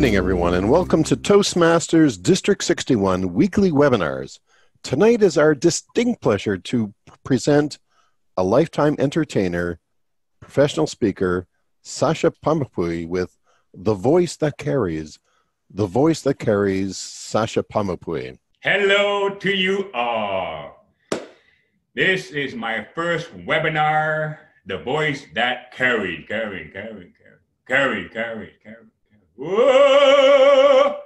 evening, everyone, and welcome to Toastmasters District 61 weekly webinars. Tonight is our distinct pleasure to present a lifetime entertainer, professional speaker, Sacha Pommepuy with The Voice That Carries. The Voice That Carries, Sacha Pommepuy. Hello to you all. This is my first webinar, The Voice That Carries. Carry. Whoa!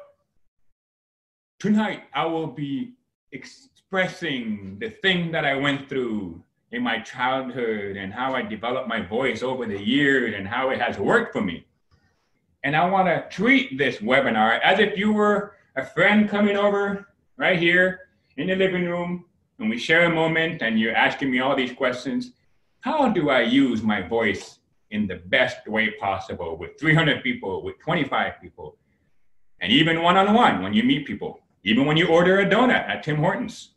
Tonight, I will be expressing the thing that I went through in my childhood and how I developed my voice over the years and how it has worked for me. And I want to treat this webinar as if you were a friend coming over right here in the living room and we share a moment and you're asking me all these questions. How do I use my voice in the best way possible with 300 people, with 25 people, and even one-on-one when you meet people, even when you order a donut at Tim Hortons.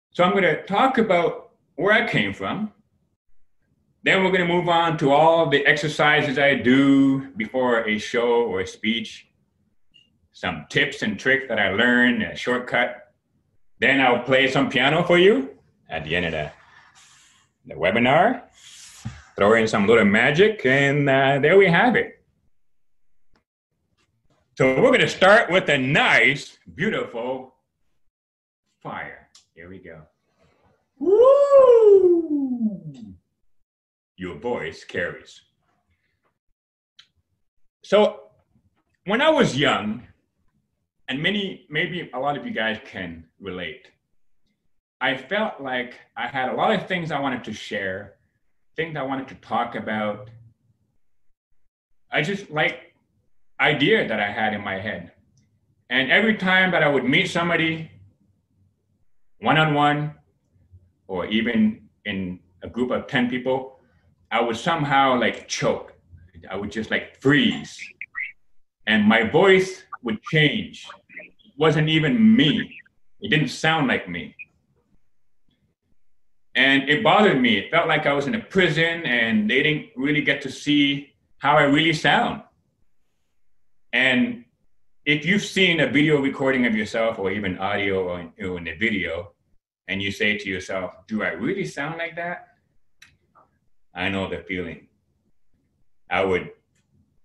So I'm going to talk about where I came from. Then we're going to move on to all the exercises I do before a show or a speech, some tips and tricks that I learned, a shortcut. Then I'll play some piano for you at the end of the webinar. Throw in some little magic, and there we have it. So we're going to start with a nice, beautiful fire. Here we go. Woo! Your voice carries. So when I was young, and maybe a lot of you guys can relate, I felt like I had a lot of things I wanted to share, things I wanted to talk about. I just like idea that I had in my head. And every time that I would meet somebody one-on-one or even in a group of 10 people, I would somehow like choke. I would just like freeze. And my voice would change. It wasn't even me. It didn't sound like me. And it bothered me. It felt like I was in a prison and they didn't really get to see how I really sound. And if you've seen a video recording of yourself or even audio or in the video, and you say to yourself, do I really sound like that? I know the feeling. I would,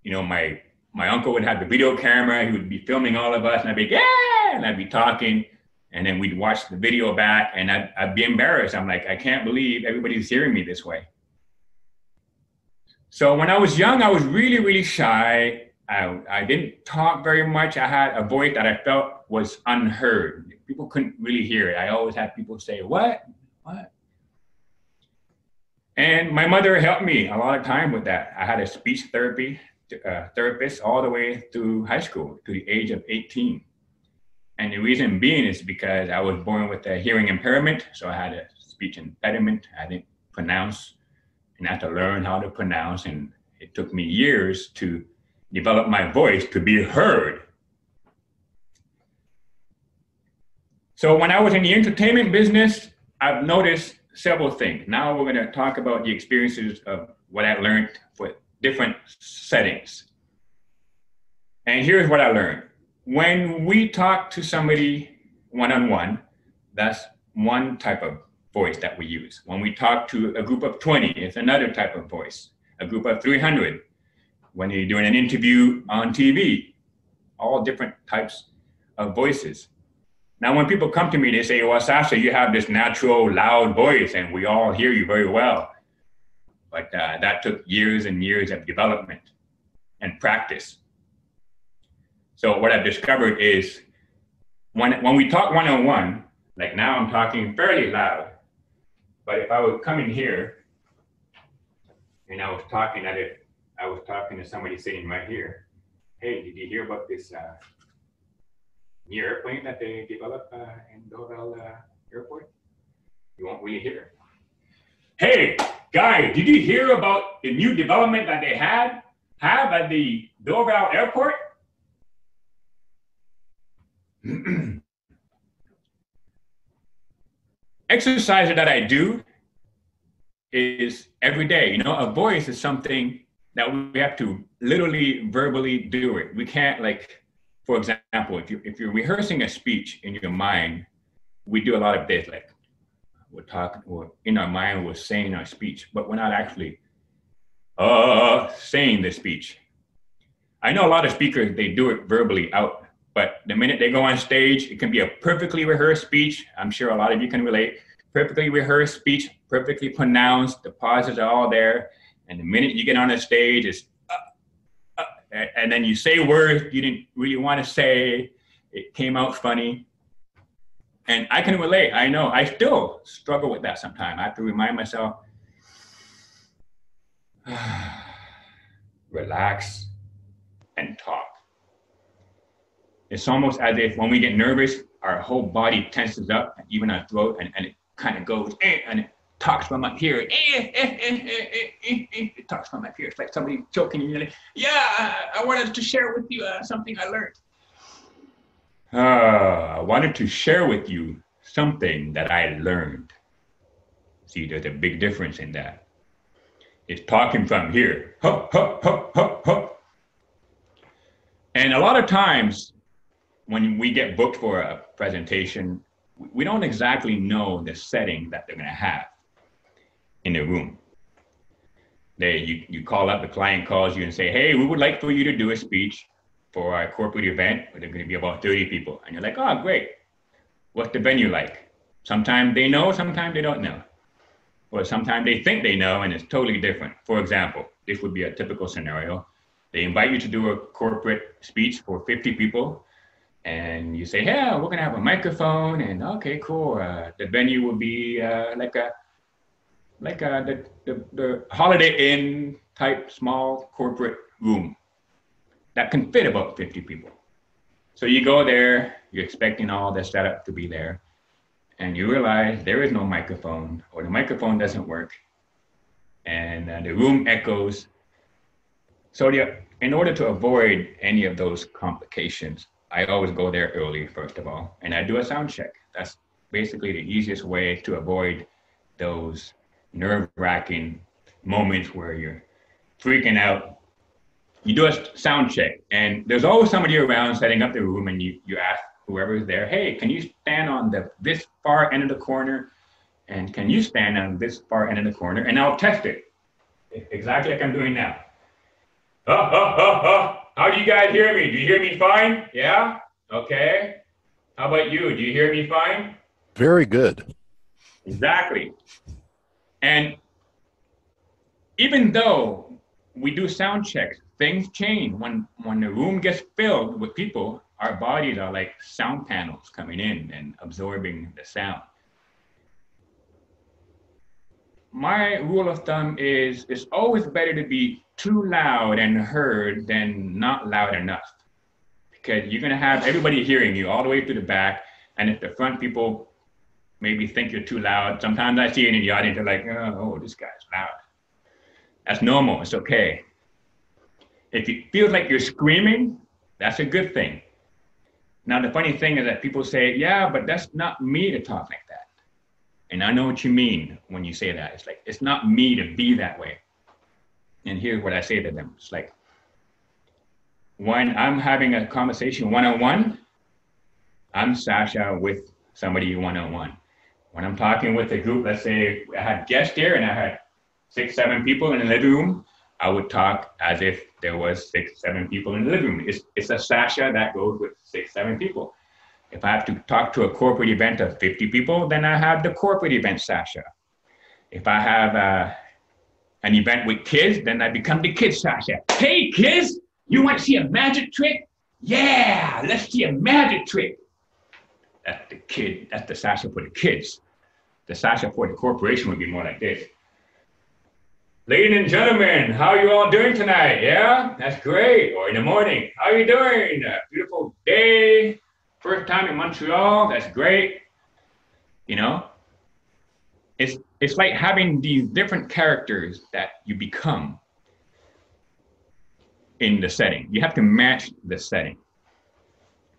my uncle would have the video camera. He would be filming all of us and I'd be, yeah, and I'd be talking. And then we'd watch the video back and I'd be embarrassed. I'm like, I can't believe everybody's hearing me this way. So when I was young, I was really, really shy. I didn't talk very much. I had a voice that I felt was unheard. People couldn't really hear it. I always had people say, what? And my mother helped me a lot of time with that. I had a speech therapist all the way through high school to the age of 18. And the reason being is because I was born with a hearing impairment. So I had a speech impediment. I didn't pronounce and I had to learn how to pronounce. And it took me years to develop my voice to be heard. So when I was in the entertainment business, I've noticed several things. Now we're going to talk about the experiences of what I learned for different settings. And here's what I learned. When we talk to somebody one-on-one, that's one type of voice that we use. When we talk to a group of 20, it's another type of voice. A group of 300, when you're doing an interview on TV, all different types of voices. Now, when people come to me, they say, well, Sacha, you have this natural, loud voice, and we all hear you very well. But that took years and years of development and practice. So what I've discovered is when we talk one-on-one, like now I'm talking fairly loud, but if I would come in here and I was talking to somebody sitting right here, hey, did you hear about this new airplane that they developed in Newfoundland airport? You won't really hear it. Hey, guys, did you hear about the new development that they have at the Newfoundland airport? Exercise that I do is every day. A voice is something that we have to literally verbally do it. We can't, like, for example, if you're rehearsing a speech in your mind, we do a lot of this, like we're talking, or in our mind we're saying our speech, but we're not actually saying the speech. I know a lot of speakers, they do it verbally out, but the minute they go on stage, it can be a perfectly rehearsed speech. I'm sure a lot of you can relate. Perfectly rehearsed speech, perfectly pronounced, the pauses are all there. And the minute you get on the stage, it's and then you say words you didn't really want to say. It came out funny. And I can relate. I know I still struggle with that sometimes. I have to remind myself, relax and talk. It's almost as if when we get nervous, our whole body tenses up, even our throat, and it kind of goes, and it talks from up here. It talks from up here. It's like somebody choking you. Like, yeah, I wanted to share with you something I learned. I wanted to share with you something that I learned. See, there's a big difference in that. It's talking from here. And a lot of times when we get booked for a presentation, we don't exactly know the setting that they're going to have in the room. You call up, the client calls you and say, hey, we would like for you to do a speech for our corporate event, where there's going to be about 30 people. And you're like, oh, great. What's the venue like? Sometimes they know, sometimes they don't know. Or sometimes they think they know and it's totally different. For example, this would be a typical scenario. They invite you to do a corporate speech for 50 people. And you say, yeah, we're going to have a microphone. And okay, cool. The venue will be the Holiday Inn type small corporate room that can fit about 50 people. So you go there, you're expecting all the setup to be there, and you realize there is no microphone, or the microphone doesn't work, and the room echoes. So in order to avoid any of those complications, I always go there early, first of all, and I do a sound check. That's basically the easiest way to avoid those nerve-wracking moments where you're freaking out. You do a sound check, and there's always somebody around setting up the room, and you ask whoever's there, hey, can you stand on this far end of the corner? And can you stand on this far end of the corner? And I'll test it, exactly like I'm doing now. How do you guys hear me? Do you hear me fine? Yeah? Okay. How about you? Do you hear me fine? Very good. Exactly. And even though we do sound checks, things change. When the room gets filled with people, our bodies are like sound panels coming in and absorbing the sound. My rule of thumb is it's always better to be too loud and heard than not loud enough, because you're going to have everybody hearing you all the way to the back. And if the front people maybe think you're too loud, sometimes I see it in the audience, they're like, oh, this guy's loud. That's normal. It's okay. If it feels like you're screaming, that's a good thing. Now, the funny thing is that people say, yeah, but that's not me to talk like that. And I know what you mean when you say that. It's like, it's not me to be that way. And here's what I say to them. It's like, when I'm having a conversation one-on-one, I'm Sacha with somebody one-on-one. When I'm talking with a group, let's say I had guests here and I had 6, 7 people in the living room, I would talk as if there was 6, 7 people in the living room. It's a Sacha that goes with 6, 7 people. If I have to talk to a corporate event of 50 people, then I have the corporate event Sacha. If I have an event with kids, then I become the kids Sacha. Hey kids, you want to see a magic trick? Yeah, let's see a magic trick. That's the kid, that's the Sacha for the kids. The Sacha for the corporation would be more like this. Ladies and gentlemen, how are you all doing tonight? Yeah, that's great. Or in the morning, how are you doing? A beautiful day. First time in Montreal, that's great. You know, it's like having these different characters that you become in the setting. You have to match the setting.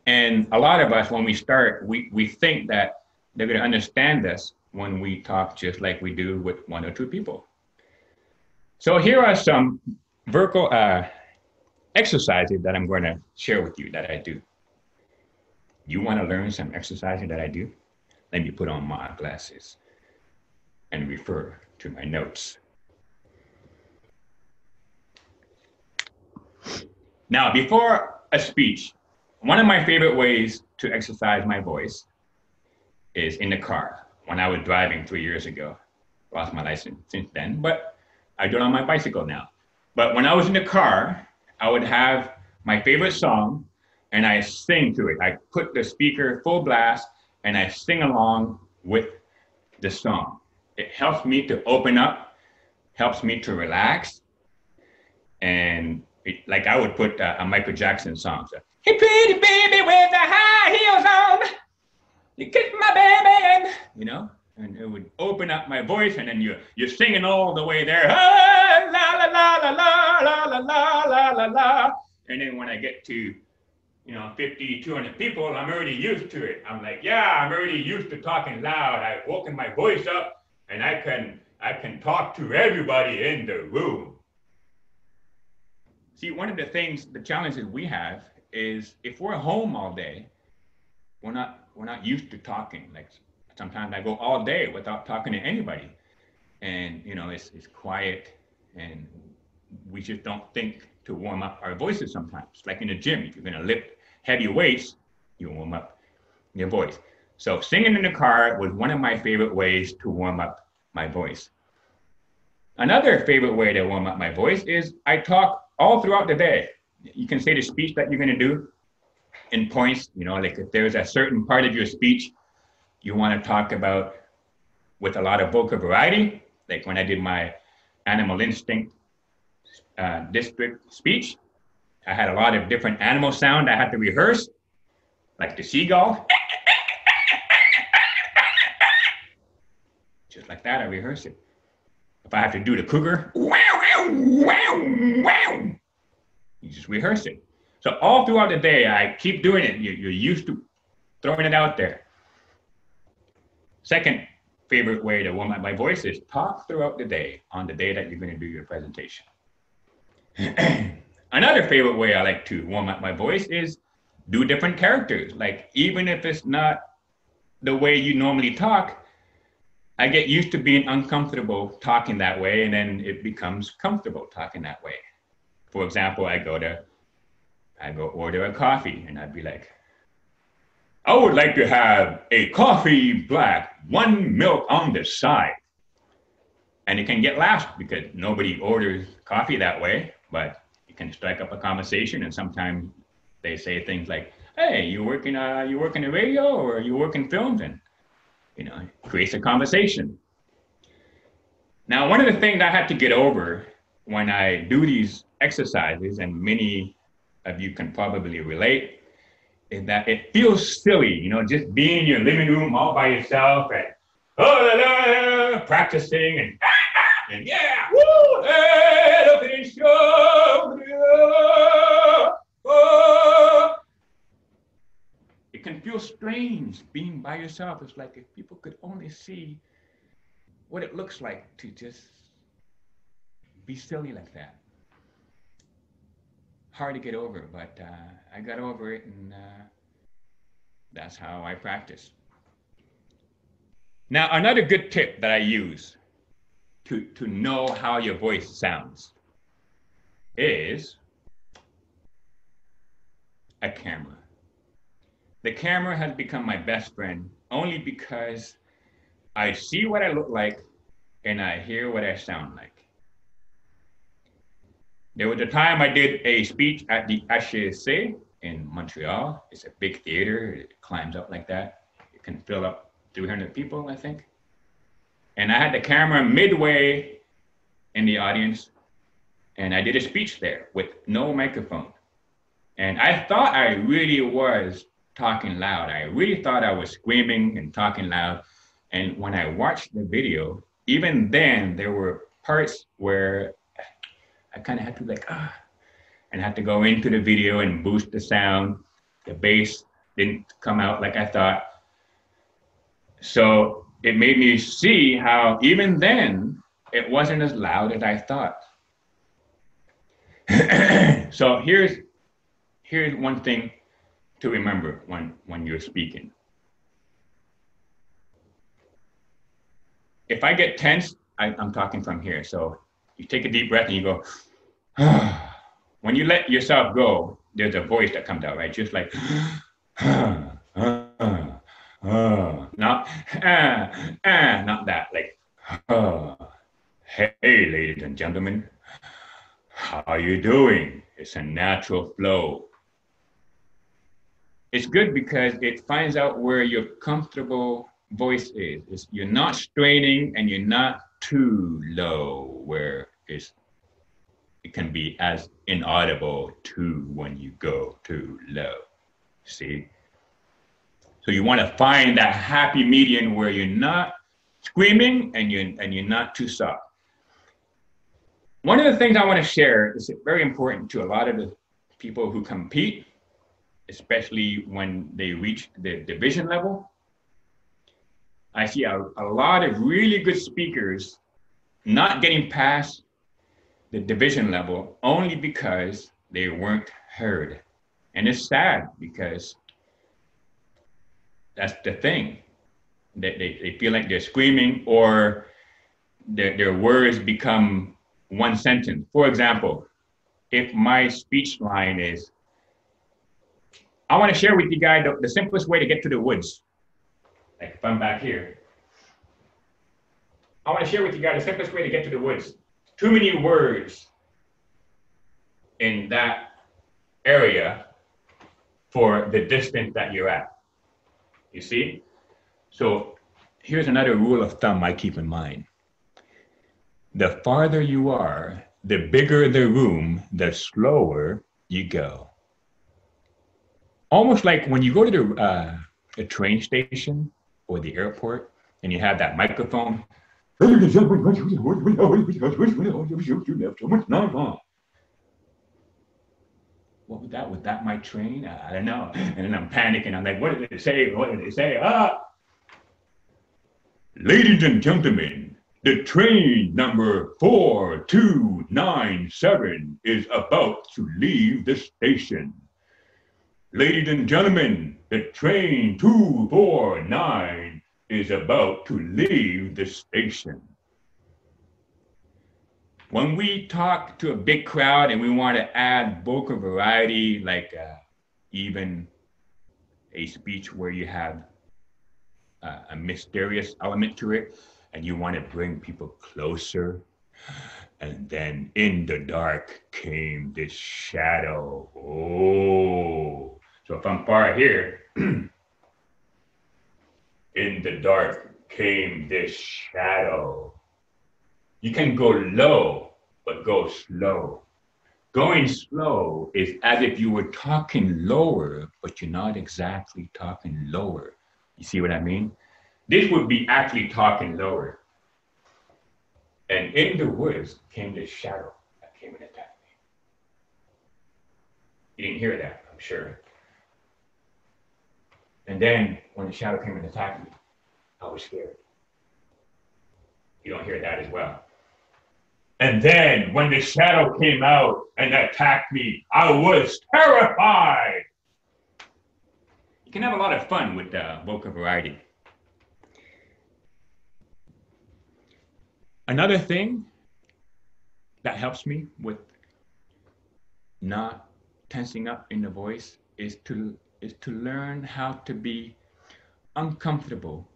And a lot of us, when we start, we think that they're going to understand us when we talk just like we do with 1 or 2 people. So here are some vocal exercises that I'm going to share with you that I do. You want to learn some exercises that I do? Let me put on my glasses and refer to my notes. Now, before a speech, one of my favorite ways to exercise my voice is in the car. When I was driving 3 years ago, lost my license since then, but I do it on my bicycle now. But when I was in the car, I would have my favorite song and I sing to it. I put the speaker full blast and I sing along with the song. It helps me to open up, helps me to relax. And like I would put a Michael Jackson song. So, hey, pretty baby with the high heels on, you kiss my baby, you know? And it would open up my voice, and then you're singing all the way there. Ah, la la la la la la la la la la. And then when I get to 50, 200 people, I'm already used to it. I'm like, yeah, I'm already used to talking loud. I've woken my voice up, and I can talk to everybody in the room. See, one of the challenges we have is if we're home all day, we're not used to talking. Like sometimes I go all day without talking to anybody, and it's quiet, and we just don't think to warm up our voices sometimes. Like in the gym, if you're gonna lift heavy weights, you warm up your voice. So singing in the car was one of my favorite ways to warm up my voice. Another favorite way to warm up my voice is I talk all throughout the day. You can say the speech that you're gonna do in points, like if there's a certain part of your speech you wanna talk about with a lot of vocal variety, like when I did my animal instinct district speech, I had a lot of different animal sound I had to rehearse, like the seagull. Just like that, I rehearse it. If I have to do the cougar, wow, wow, wow, wow, you just rehearse it. So all throughout the day, I keep doing it. You're used to throwing it out there. Second favorite way to warm up my voice is talk throughout the day on the day that you're going to do your presentation. Another favorite way I like to warm up my voice is do different characters. Like even if it's not the way you normally talk, I get used to being uncomfortable talking that way, and then it becomes comfortable talking that way. For example, I go order a coffee, and I'd be like, I would like to have a coffee black, 1 milk on the side. And it can get laughs because nobody orders coffee that way, but you can strike up a conversation, and sometimes they say things like, hey, you work in the radio or you work in films, and it creates a conversation. Now, one of the things I had to get over when I do these exercises, and many of you can probably relate, is that it feels silly, just being in your living room all by yourself and practicing and yeah, woo, hey, look at this show. It can feel strange being by yourself. It's like if people could only see what it looks like to just be silly like that. Hard to get over, but I got over it, and that's how I practice. Now, another good tip that I use to know how your voice sounds is a camera. The camera has become my best friend only because I see what I look like and I hear what I sound like. There was a time I did a speech at the HEC in Montreal. It's a big theater. It climbs up like that. It can fill up 300 people, I think. And I had the camera midway in the audience, and I did a speech there with no microphone. And I thought I really was talking loud. I really thought I was screaming and talking loud. And when I watched the video, even then, there were parts where I kind of had to and had to go into the video and boost the sound. The bass didn't come out like I thought. So it made me see how even then, it wasn't as loud as I thought. So here's one thing to remember when you're speaking. If I get tense, I'm talking from here. So you take a deep breath and you go, when you let yourself go, there's a voice that comes out, right? Just like, not that, like, hey, ladies and gentlemen, how are you doing? It's a natural flow. It's good because it finds out where your comfortable voice is. You're not straining and you're not too low where it can be as inaudible too when you go too low. See? So you want to find that happy median where you're not screaming and you're not too soft. One of the things I want to share is very important to a lot of the people who compete, especially when they reach the division level. I see a lot of really good speakers not getting past the division level only because they weren't heard. And it's sad because that's the thing. They feel like they're screaming or their words become one sentence. For example, if my speech line is, I want to share with you guys the simplest way to get to the woods. Like if I'm back here, I want to share with you guys the simplest way to get to the woods. Too many words in that area for the distance that you're at. You see? So here's another rule of thumb I keep in mind. The farther you are, the bigger the room, the slower you go. Almost like when you go to the train station or the airport and you have that microphone. What was that? Was that my train? I don't know. And then I'm panicking. I'm like, what did it say? What did it say? Ladies and gentlemen, the train number 4297 is about to leave the station. Ladies and gentlemen, the train 249 is about to leave the station. When we talk to a big crowd and we want to add vocal variety, like even a speech where you have a mysterious element to it, and you want to bring people closer, and then in the dark came this shadow. Oh, so if I'm far here, in the dark came this shadow. You can go low, but go slow. Going slow is as if you were talking lower, but you're not exactly talking lower. You see what I mean? This would be actually talking lower. And in the woods came this shadow that came and attacked me. You didn't hear that, I'm sure. And then when the shadow came and attacked me, I was scared. You don't hear that as well. And then when the shadow came out and attacked me, I was terrified. You can have a lot of fun with vocal variety. Another thing that helps me with not tensing up in the voice is to learn how to be uncomfortable.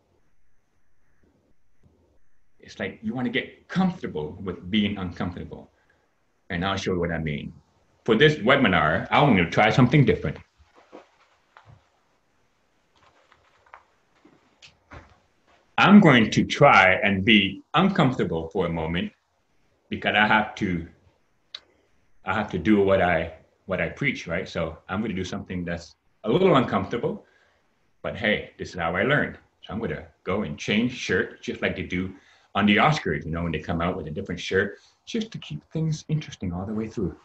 It's like you want to get comfortable with being uncomfortable. And I'll show you what I mean. For this webinar, I'm going to try something different. I'm going to try and be uncomfortable for a moment because I have to do what I preach, right? So I'm going to do something that's a little uncomfortable, but hey, this is how I learned. So I'm going to go and change shirt, just like they do on the Oscars, you know, when they come out with a different shirt, just to keep things interesting all the way through.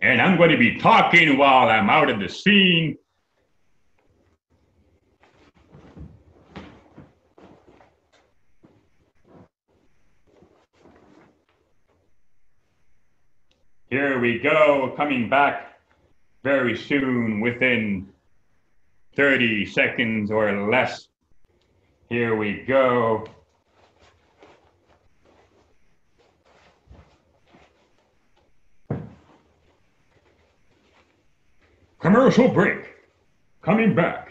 And I'm going to be talking while I'm out of the scene. Here we go, coming back very soon, within 30 seconds or less. Here we go. Commercial break. Coming back.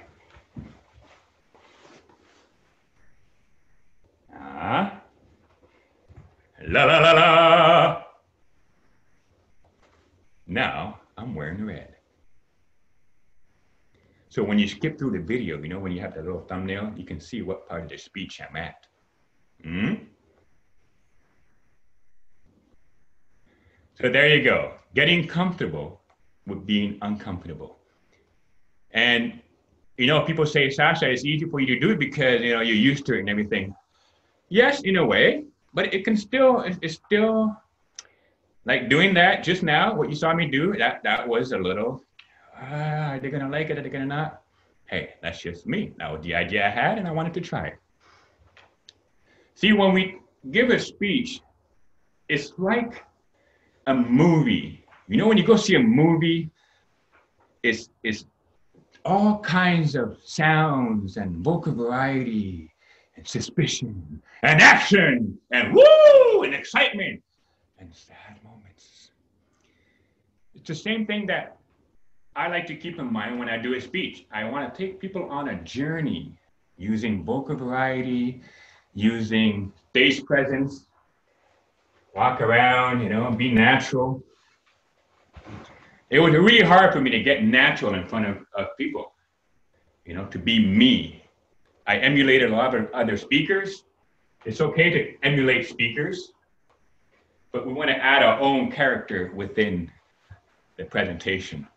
La la la la. Now I'm wearing red. So when you skip through the video, you know, when you have the little thumbnail, you can see what part of the speech I'm at. So there you go. Getting comfortable with being uncomfortable. And, you know, people say, Sacha, it's easy for you to do it because, you know, you're used to it and everything. Yes, in a way, but it can still, it's still like doing that just now, what you saw me do, that was a little, are they gonna like it, are they gonna not? Hey, that's just me. That was the idea I had and I wanted to try it. See, when we give a speech, it's like a movie. You know, when you go see a movie, it's all kinds of sounds and vocal variety and suspicion and action and woo and excitement and sad moments. It's the same thing that I like to keep in mind when I do a speech. I want to take people on a journey using vocal variety, using stage presence, walk around, you know, be natural. It was really hard for me to get natural in front of people, you know, to be me. I emulated a lot of other speakers. It's okay to emulate speakers, but we want to add our own character within the presentation.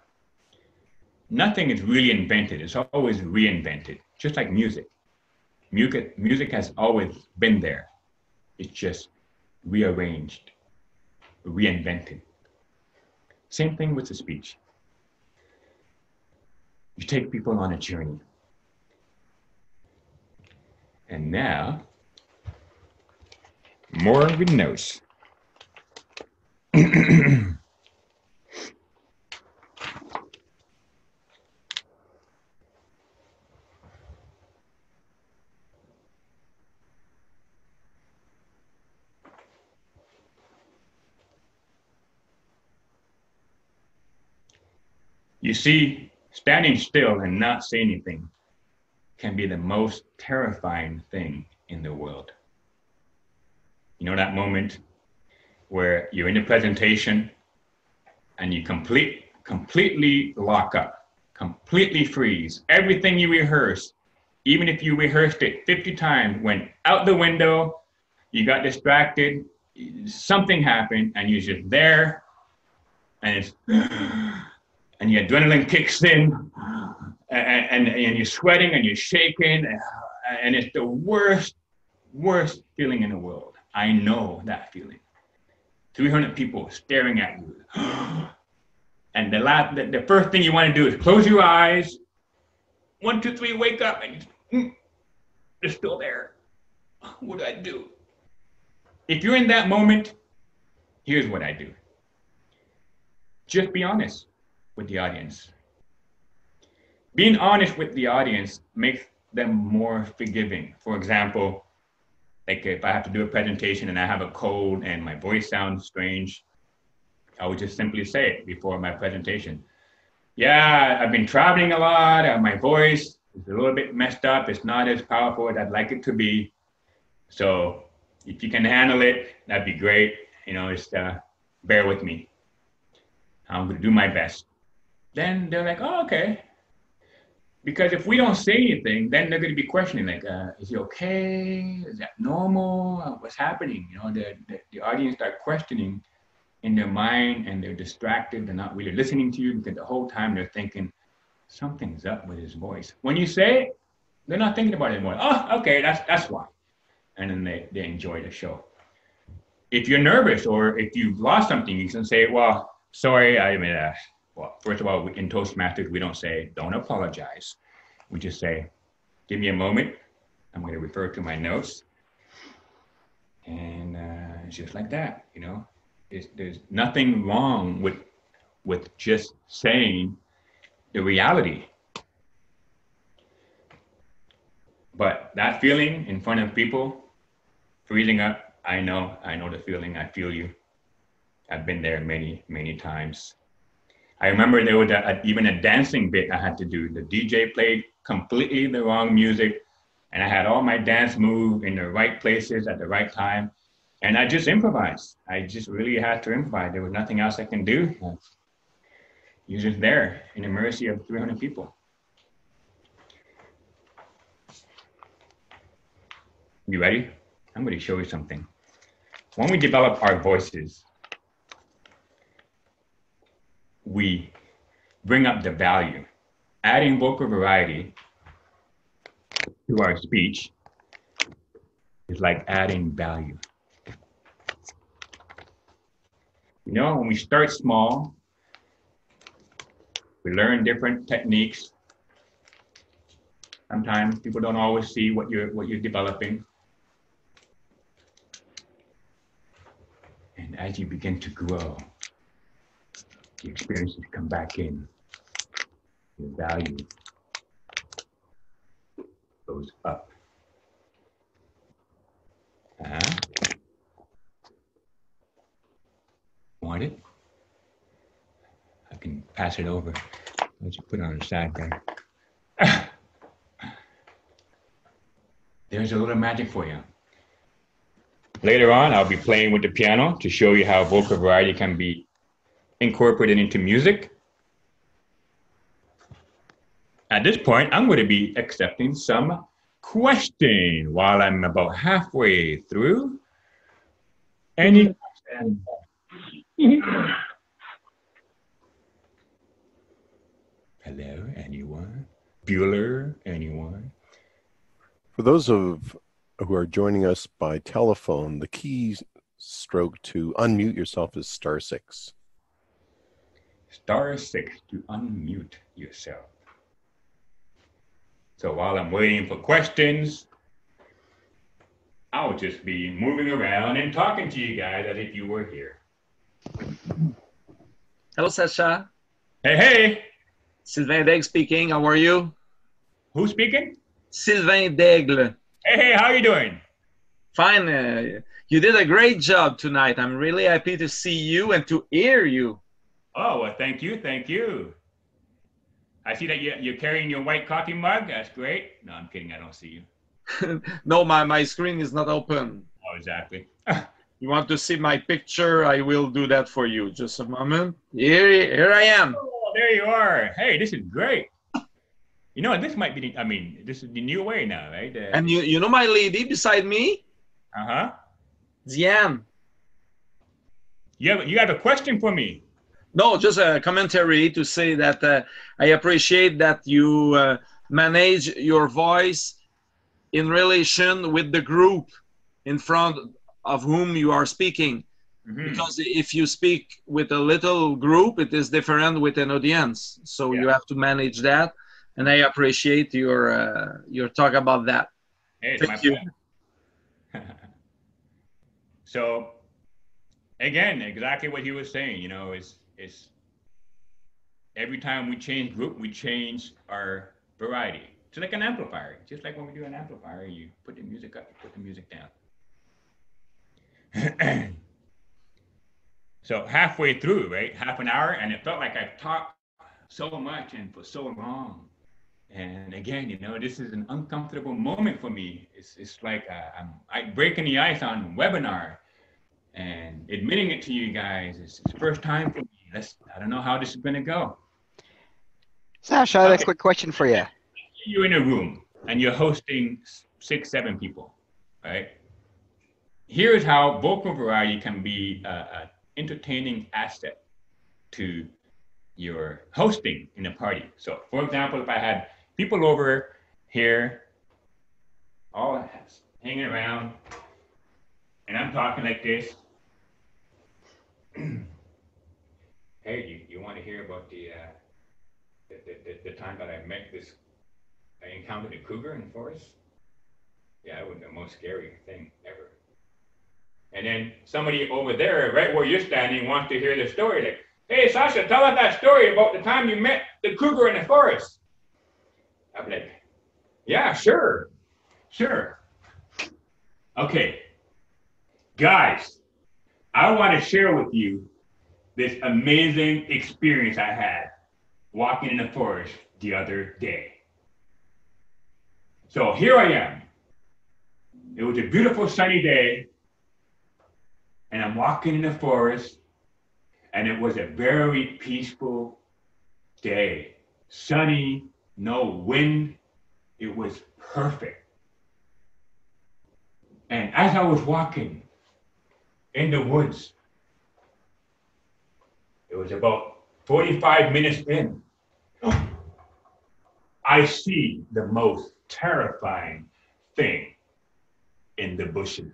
Nothing is really invented. It's always reinvented, just like music. Music has always been there. It's just rearranged, reinvented. Same thing with the speech. You take people on a journey. And now, more with notes. You see, standing still and not saying anything can be the most terrifying thing in the world. You know that moment where you're in a presentation and you completely lock up, completely freeze. Everything you rehearsed, even if you rehearsed it 50 times, went out the window, you got distracted, something happened, and you're just there, and it's, and your adrenaline kicks in, and you're sweating and you're shaking, and it's the worst feeling in the world. I know that feeling. 300 people staring at you. And the first thing you want to do is close your eyes. 1, 2, 3, wake up, and they're still there. What do I do? If you're in that moment, here's what I do. Just be honest with the audience. Being honest with the audience makes them more forgiving. For example, like if I have to do a presentation and I have a cold and my voice sounds strange, I would just simply say it before my presentation. Yeah, I've been traveling a lot. My voice is a little bit messed up. It's not as powerful as I'd like it to be. So if you can handle it, that'd be great. You know, just bear with me. I'm going to do my best. Then they're like, oh, okay. Because if we don't say anything, then they're going to be questioning, like, is he okay? Is that normal? What's happening? You know, the audience start questioning in their mind, and they're distracted. They're not really listening to you because the whole time they're thinking, something's up with his voice. When you say it, they're not thinking about it anymore. Oh, okay, that's why. And then they enjoy the show. If you're nervous or if you've lost something, you can say, well, sorry, well, first of all, in Toastmasters, we don't say, don't apologize. We just say, give me a moment. I'm going to refer to my notes. And just like that, you know. there's nothing wrong with just saying the reality. But that feeling in front of people, freezing up, I know the feeling, I feel you. I've been there many, many times. I remember there was even a dancing bit I had to do. The DJ played completely the wrong music, and I had all my dance move in the right places at the right time. And I just improvised. I just really had to improvise. There was nothing else I can do. You're just there in the mercy of 300 people. You ready? I'm going to show you something. When we develop our voices, we bring up the value. Adding vocal variety to our speech is like adding value. You know, when we start small, we learn different techniques. Sometimes people don't always see what you're developing. And as you begin to grow, the experiences come back in. Your value goes up. Want it? I can pass it over. Let's put it on the side there. There's a little magic for you. Later on, I'll be playing with the piano to show you how vocal variety can be incorporated into music. At this point, I'm going to be accepting some questions while I'm about halfway through. Any questions? Hello, anyone? Bueller, anyone? For those who are joining us by telephone, the key stroke to unmute yourself is *6. *6 to unmute yourself. So while I'm waiting for questions, I'll just be moving around and talking to you guys as if you were here. Hello, Sacha. Hey, hey. Sylvain Daigle speaking. How are you? Who's speaking? Sylvain Daigle. Hey, how are you doing? Fine. You did a great job tonight. I'm really happy to see you and to hear you. Oh, well, thank you. Thank you. I see that you're carrying your white coffee mug. That's great. No, I'm kidding. I don't see you. No, my screen is not open. Oh, exactly. You want to see my picture? I will do that for you. Just a moment. Here I am. Oh, there you are. Hey, this is great. You know, this might be, this is the new way now, right? And you know my lady beside me? Uh-huh. Diane. You have a question for me? No, just a commentary to say that I appreciate that you manage your voice in relation with the group in front of whom you are speaking. Mm-hmm. Because if you speak with a little group, it is different with an audience. So you have to manage that. And I appreciate your talk about that. Hey, thank you. So, again, exactly what he was saying. You know, it's every time we change group, we change our variety. It's like an amplifier. Just like when we do an amplifier, you put the music up, you put the music down. So halfway through, right, half an hour, and it felt like I've talked so much and for so long. And again, you know, this is an uncomfortable moment for me. It's like I'm breaking the ice on webinar and admitting it to you guys. It's the first time for me. I don't know how this is going to go. Sacha, I have a quick question for you. You're in a room and you're hosting 6, 7 people, right? Here's how vocal variety can be an entertaining asset to your hosting in a party. So, for example, if I had people over here, all hanging around, and I'm talking like this. Hey, you want to hear about the time that I encountered a cougar in the forest? Yeah, it was the most scary thing ever. And then somebody over there, right where you're standing, wants to hear the story. Like, hey, Sacha, tell us that story about the time you met the cougar in the forest. I'm like, yeah, sure. Okay, guys, I want to share with you this amazing experience I had walking in the forest the other day. So here I am. It was a beautiful sunny day, and I'm walking in the forest, and it was a very peaceful day. Sunny, no wind. It was perfect. And as I was walking in the woods, it was about 45 minutes in, I see the most terrifying thing in the bushes.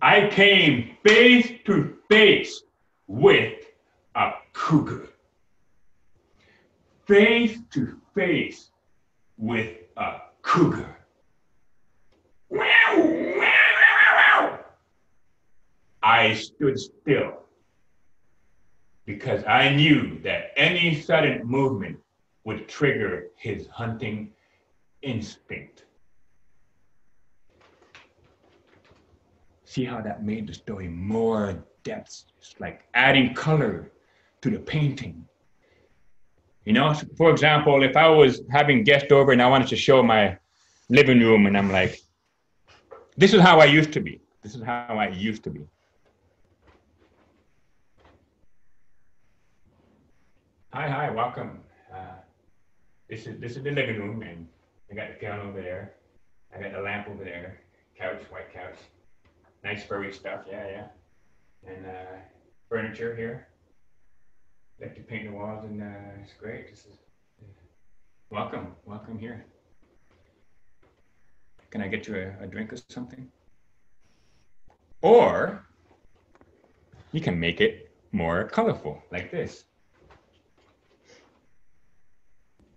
I came face to face with a cougar. Face to face with a cougar. I stood still because I knew that any sudden movement would trigger his hunting instinct. See how that made the story more depth? It's like adding color to the painting. You know, for example, if I was having guests over and I wanted to show my living room and I'm like, this is how I used to be. This is how I used to be. Hi, welcome. This is the living room, and I got the piano over there. I got the lamp over there. Couch, white couch. Nice furry stuff, yeah. And furniture here. Like to paint the walls, and it's great. This is welcome here. Can I get you a drink or something? Or you can make it more colorful, like this.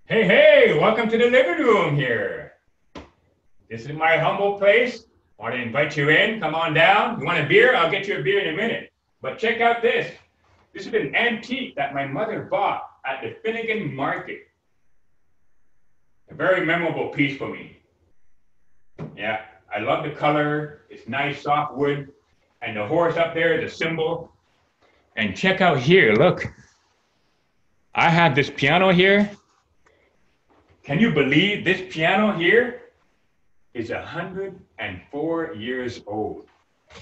Hey, welcome to the living room here. This is my humble place. I want to invite you in. Come on down. You want a beer? I'll get you a beer in a minute. But check out this. This is an antique that my mother bought at the Finnegan Market. A very memorable piece for me. Yeah, I love the color. It's nice, soft wood. And the horse up there is a symbol. And check out here, look. I have this piano here. Can you believe this piano here is 104 years old?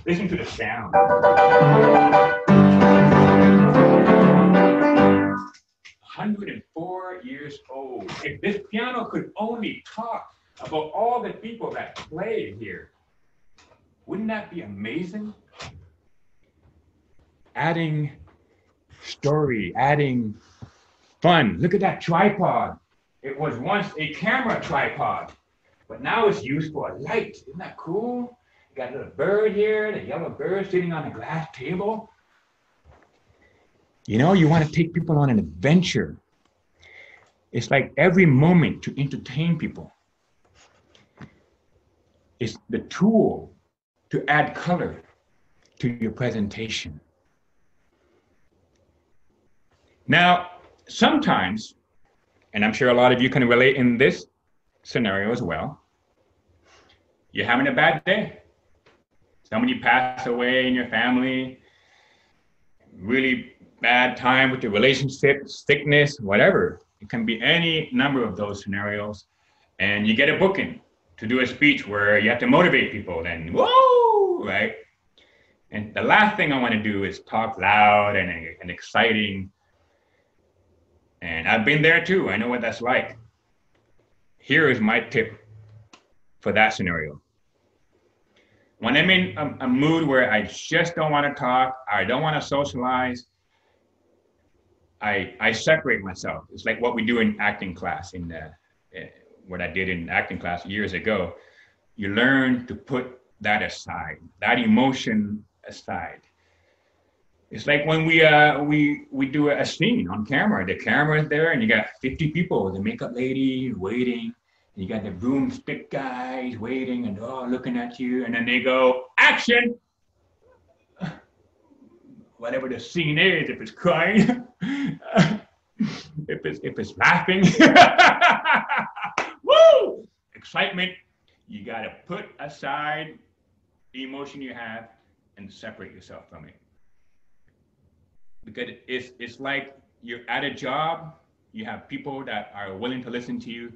Listen to the sound. 104 years old. If this piano could only talk about all the people that play here, wouldn't that be amazing? Adding story, adding fun. Look at that tripod. It was once a camera tripod, but now it's used for a light. Isn't that cool? You got a little bird here, the yellow bird sitting on a glass table. You know, you want to take people on an adventure. It's like every moment to entertain people. It's the tool to add color to your presentation. Now, sometimes, and I'm sure a lot of you can relate in this scenario as well, you're having a bad day. Somebody passed away in your family, really bad time with your relationship, sickness, whatever. It can be any number of those scenarios. And you get a booking to do a speech where you have to motivate people, then whoa, right? And the last thing I want to do is talk loud and exciting. And I've been there too. I know what that's like. Here is my tip for that scenario. When I'm in a mood where I just don't want to talk, I don't want to socialize, I separate myself. It's like what we do in acting class, what I did in acting class years ago. You learn to put that aside, that emotion aside. It's like when we do a scene on camera. The camera is there and you got 50 people, the makeup lady waiting, and you got the broomstick guys waiting and looking at you, and then they go, action! whatever the scene is, if it's crying, if it's laughing, woo, excitement, you gotta put aside the emotion you have and separate yourself from it. Because it's like you're at a job, you have people that are willing to listen to you,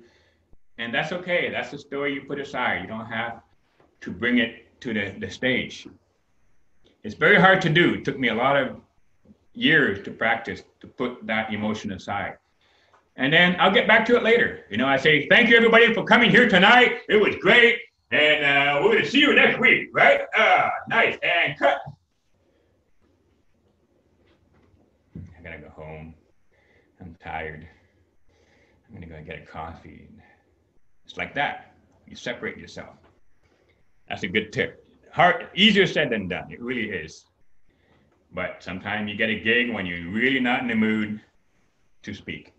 and that's okay. That's the story you put aside. You don't have to bring it to the stage. It's very hard to do. It took me a lot of years to practice to put that emotion aside. And then I'll get back to it later. You know, I say, thank you everybody for coming here tonight. It was great. And we're gonna see you next week, right? Nice, and cut. I gotta go home. I'm tired. I'm gonna go get a coffee. It's like that. You separate yourself. That's a good tip. Hard, easier said than done. It really is. But sometimes you get a gig when you're really not in the mood to speak.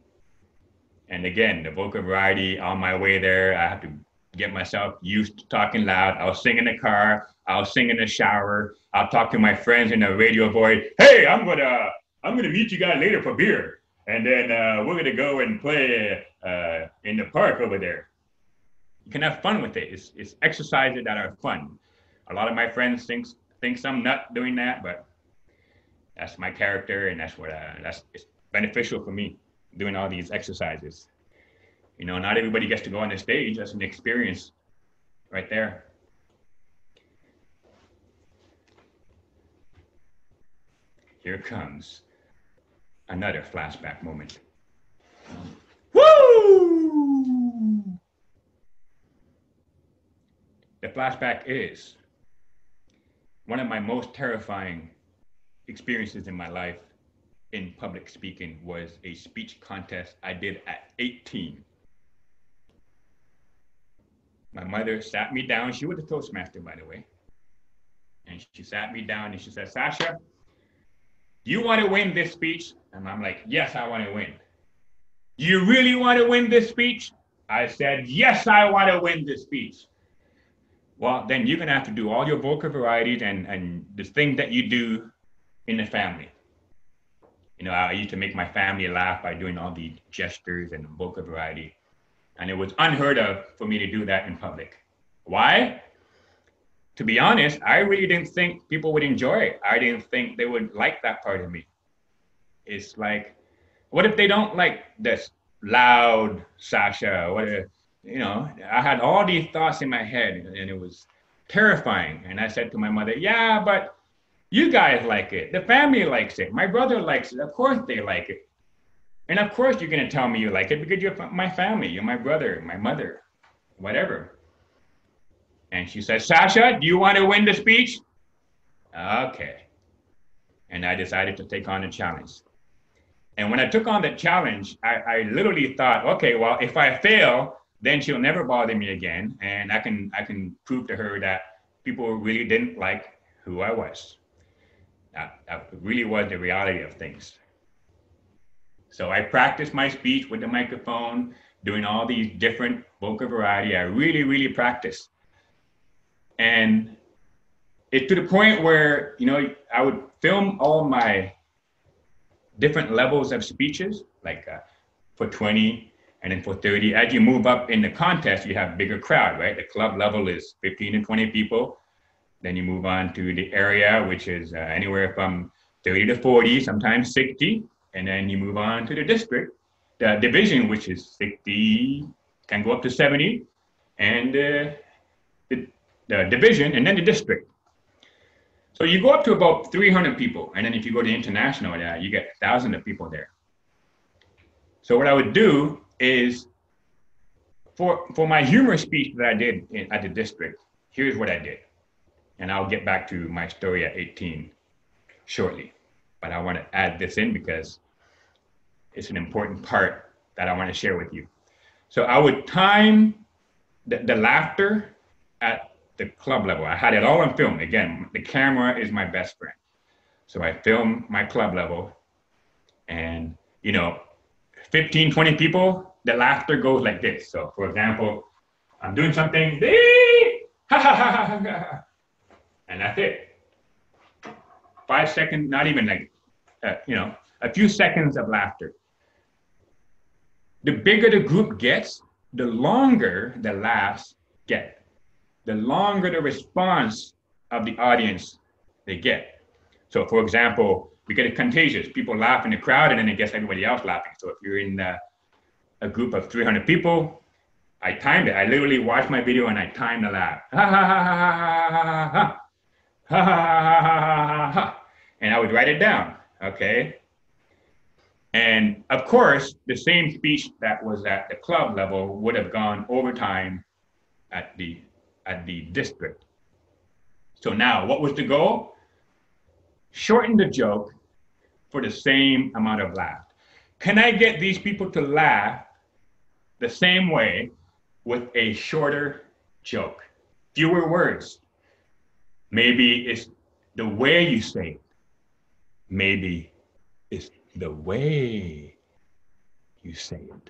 And again, the vocal variety on my way there, I have to get myself used to talking loud. I'll sing in the car. I'll sing in the shower. I'll talk to my friends in the radio voice. Hey, I'm gonna meet you guys later for beer. And then we're gonna go and play in the park over there. You can have fun with it. It's exercises that are fun. A lot of my friends think I'm not doing that, but that's my character, and that's what it's beneficial for me, doing all these exercises. You know, not everybody gets to go on the stage. That's an experience right there. Here comes another flashback moment. Woo! The flashback is one of my most terrifying experiences in my life in public speaking was a speech contest I did at 18. My mother sat me down. She was a Toastmaster, by the way. And she sat me down and she said, Sacha, do you want to win this speech? And I'm like, yes, I want to win. You really want to win this speech? I said, yes, I want to win this speech. Well, then you're going to have to do all your vocal varieties and the things that you do in the family. You know, I used to make my family laugh by doing all the gestures and vocal variety. And it was unheard of for me to do that in public. Why? To be honest, I really didn't think people would enjoy it. I didn't think they would like that part of me. It's like, what if they don't like this loud Sacha? What if, you know, I had all these thoughts in my head and it was terrifying. And I said to my mother, yeah, but you guys like it. The family likes it. My brother likes it. Of course they like it. And of course you're going to tell me you like it because you're my family. You're my brother, my mother, whatever. And she said, Sacha, do you want to win the speech? Okay. And I decided to take on the challenge. And when I took on the challenge, I literally thought, okay, well, if I fail, then she'll never bother me again. And I can prove to her that people really didn't like who I was. That really was the reality of things. So I practiced my speech with the microphone, doing all these different vocal variety. I really, really practiced. And it's to the point where, you know, I would film all my different levels of speeches, like for 20 and then for 30. As you move up in the contest, you have bigger crowd, right? The club level is 15 to 20 people. Then you move on to the area, which is anywhere from 30 to 40, sometimes 60. And then you move on to the district, the division, which is 60, can go up to 70, and the division, and then the district. So you go up to about 300 people. And then if you go to international, you get thousands of people there. So what I would do is, for my humor speech that I did at the district, here's what I did. And I'll get back to my story at 18 shortly. But I want to add this in because it's an important part that I want to share with you. So I would time the laughter at the club level. I had it all on film. Again, the camera is my best friend. So I film my club level and, you know, 15, 20 people, the laughter goes like this. So for example, I'm doing something, and that's it. 5 seconds, not even like, you know, a few seconds of laughter. The bigger the group gets, the longer the laughs get, the longer the response of the audience they get. So for example, we get it contagious. People laugh in the crowd and then it gets everybody else laughing. So if you're in a group of 300 people, I timed it. I literally watched my video and I timed the laugh. Ha ha ha ha ha ha ha ha ha ha ha ha. And I would write it down, okay? And of course, the same speech that was at the club level would have gone overtime at the district. So now, what was the goal? Shorten the joke for the same amount of laugh. Can I get these people to laugh the same way with a shorter joke? Fewer words. Maybe it's the way you say it. Maybe it's the way you say it.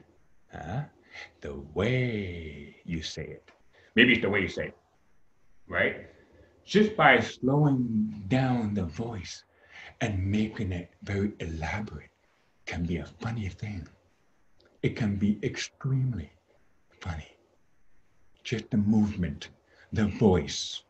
The way you say it. Maybe it's the way you say it, right? Just by slowing down the voice and making it very elaborate can be a funny thing. It can be extremely funny. Just the movement, the voice.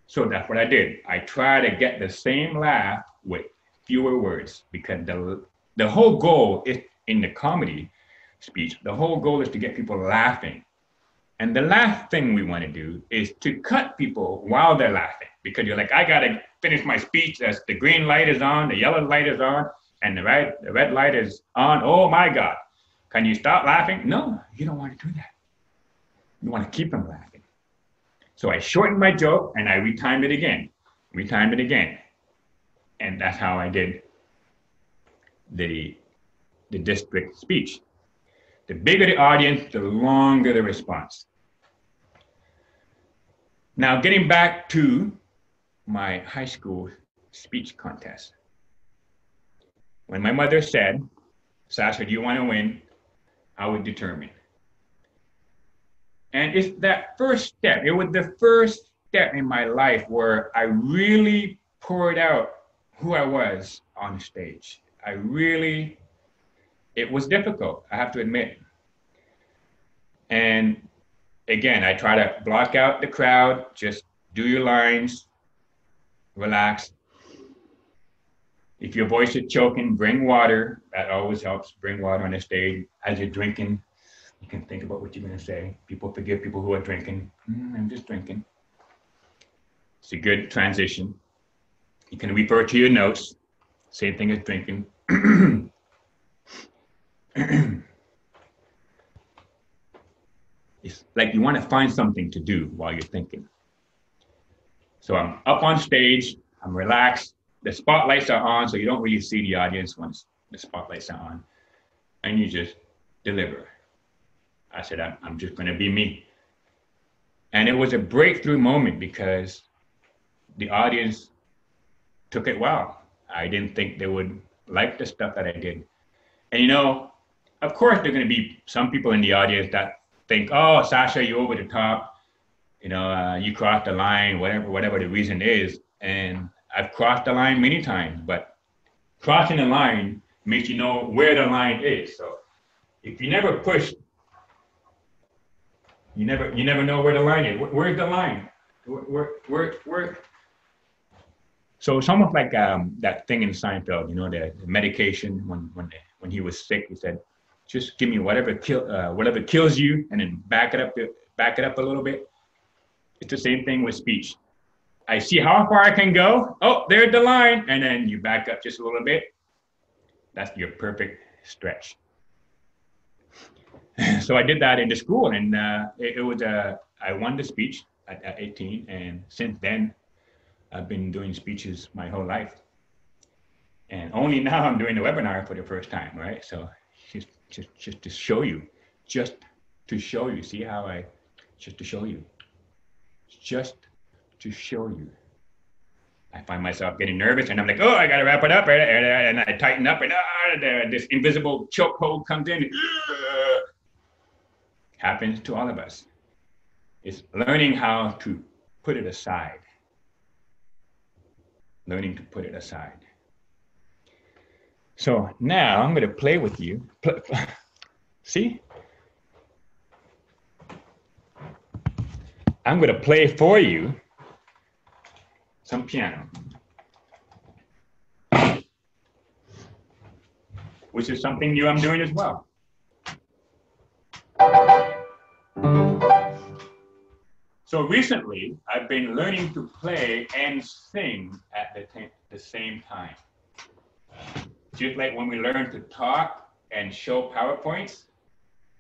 So that's what I did. I try to get the same laugh with fewer words, because the whole goal is, in the comedy speech, the whole goal is to get people laughing. And the last thing we want to do is to cut people while they're laughing, because you're like, I got to finish my speech as the green light is on, the yellow light is on, and the red light is on. Oh my God, can you stop laughing? No, you don't want to do that. You want to keep them laughing. So I shortened my joke and I retimed it again. And that's how I did the district speech. The bigger the audience, the longer the response. Now, getting back to my high school speech contest. When my mother said, Sacha, do you want to win? I would determine. And it's that first step. It was the first step in my life where I really poured out who I was on stage. It was difficult, I have to admit. And again, I try to block out the crowd, just do your lines, relax. If your voice is choking, bring water. That always helps. Bring water on the stage. As you're drinking, you can think about what you're gonna say. People forgive people who are drinking. I'm just drinking. It's a good transition. You can refer to your notes. Same thing as drinking. It's like you want to find something to do while you're thinking. So I'm up on stage, I'm relaxed. The spotlights are on, so you don't really see the audience once the spotlights are on. And you just deliver. I said, I'm just going to be me. And it was a breakthrough moment because the audience took it well. I didn't think they would like the stuff that I did. And you know, of course, there are going to be some people in the audience that think, oh, Sacha, you're over the top. You know, you crossed the line, whatever the reason is. And I've crossed the line many times, but crossing the line makes you know where the line is. So if you never push, you never know where the line is. Where's the line? Where? So it's almost like that thing in Seinfeld, you know, the medication when he was sick, he said, just give me whatever kills you, and then back it up a little bit. It's the same thing with speech. I see how far I can go. Oh, there's the line, and then you back up just a little bit. That's your perfect stretch. So I did that in the school, and I won the speech at 18, and since then I've been doing speeches my whole life. And only now I'm doing the webinar for the first time, right? So just to show you, just to show you. See how just to show you. Just to show you. I find myself getting nervous and I'm like, oh, I gotta wrap it up. And I tighten up and this invisible chokehold comes in. Happens to all of us. It's learning how to put it aside. learning to put it aside. So now I'm going to play with you. See? I'm going to play for you some piano, which is something new I'm doing as well. So recently, I've been learning to play and sing at the same time. Just like when we learn to talk and show PowerPoints,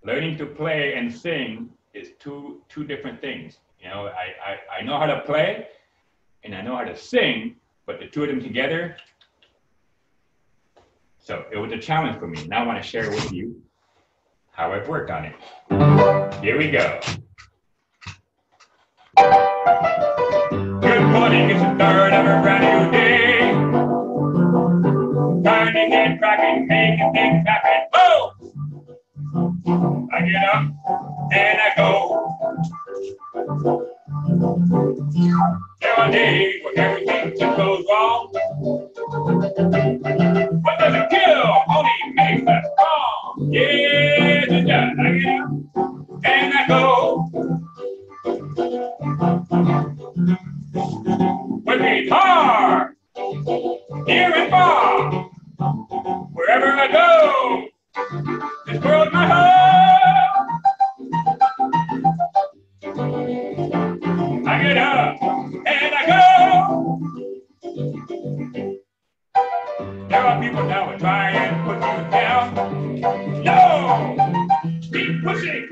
learning to play and sing is two different things. You know, I know how to play and I know how to sing, but the two of them together. So it was a challenge for me. Now I want to share with you how I've worked on it. Here we go. Good morning, it's the third of a brand new day. Turning and cracking, making things happen. Boom! I get up and I go. There are days when everything just goes wrong. What doesn't kill only makes us strong. Yes, it does. I get up and I go. Working hard, near and far, wherever I go. This world's my home. I get up and I go. There are people that will try and put you down. No! Keep pushing,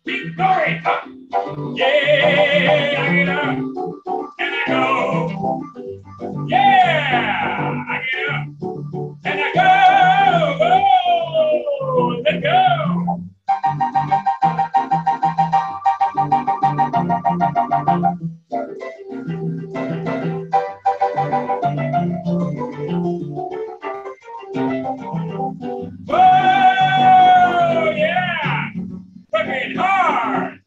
keep going up. Yeah, I get up and I go. Yeah, I get up and I go. Oh, let's go. Whoa, yeah, working hard,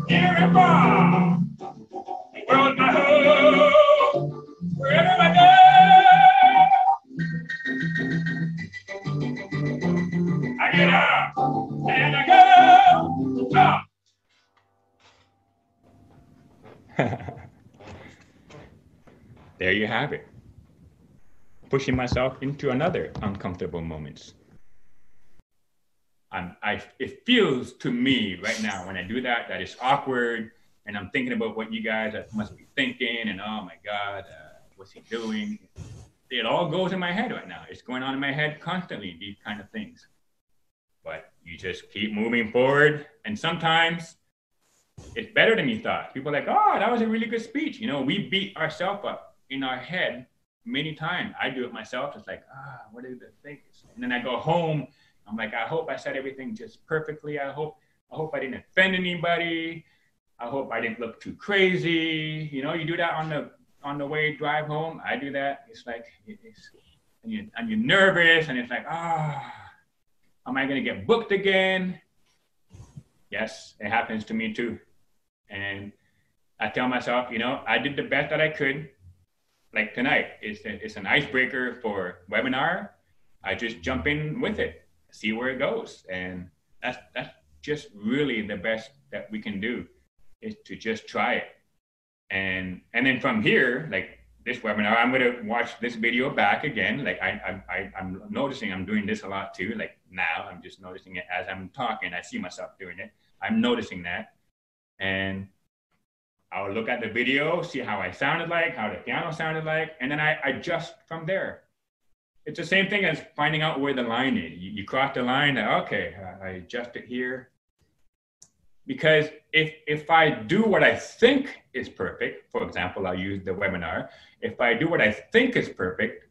near and far. The world's my home, wherever I go. I get up and I go. Up. There you have it. Pushing myself into another uncomfortable moments. It feels to me right now when I do that it's awkward, and I'm thinking about what you guys must be thinking, and oh my God, what's he doing? It all goes in my head right now. It's going on in my head constantly, these kind of things. But you just keep moving forward, and sometimes it's better than you thought. People are like, oh, that was a really good speech. You know, we beat ourselves up in our head many times. I do it myself. It's like, what did I think? And then I go home. I'm like, I hope I said everything just perfectly. I hope I didn't offend anybody. I hope I didn't look too crazy. You know, you do that on the way drive home. I do that. It's like, and you're nervous, and it's like, am I gonna get booked again? Yes, it happens to me too. And I tell myself, you know, I did the best that I could. Like tonight, it's an icebreaker for webinar. I just jump in with it, see where it goes. And that's just really the best that we can do, is to just try it. And then from here, like this webinar, I'm gonna watch this video back again. Like I'm noticing I'm doing this a lot too. Like now I'm just noticing it as I'm talking. I see myself doing it. I'm noticing that. And I'll look at the video, see how I sounded like, how the piano sounded like, and then I adjust from there. It's the same thing as finding out where the line is. You cross the line, okay, I adjust it here. Because if I do what I think is perfect, for example, I'll use the webinar. If I do what I think is perfect,